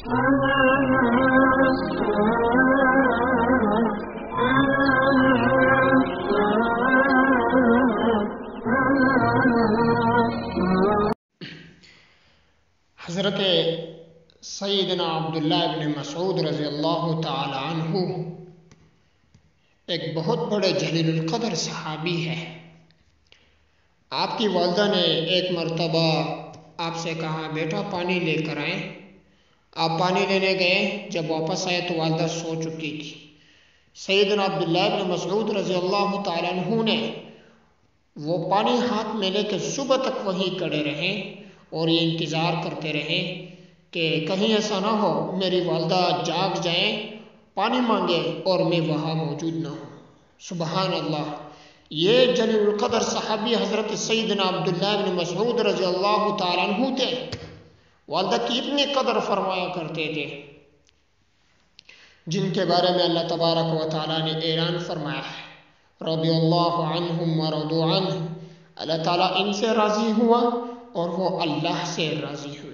حضرت سیدنا عبداللہ ابن مسعود رضی اللہ تعالی عنہ ایک بہت بڑے جلیل القدر صحابی ہے۔ آپ کی والدہ نے ایک مرتبہ آپ سے کہا بیٹا پانی لے کر آئیں۔ آپ پانی لینے گئے، جب واپس آئے تو والدہ سو چکی تھی۔ سیدنا عبداللہ ابن مسعود رضی اللہ تعالی عنہ نے وہ پانی ہاتھ میں لے کے صبح تک وہیں کھڑے رہے اور یہ انتظار کرتے رہے کہ کہیں ایسا نہ ہو میری والدہ جاگ جائیں، پانی مانگے اور میں وہاں موجود نہ ہوں۔ سبحان اللہ، یہ جلیل القدر صحابی حضرت سیدنا عبداللہ ابن مسعود رضی اللہ تعالیٰ عنہ تھے۔ والدہ کی اتنی قدر فرمایا کرتے تھے، جن کے بارے میں اللہ تبارک و تعالیٰ نے اعلان فرمایا ہے رضی اللہ عنہم ورضوا عنہ، اللہ تعالیٰ ان سے راضی ہوا اور وہ اللہ سے راضی ہوئے۔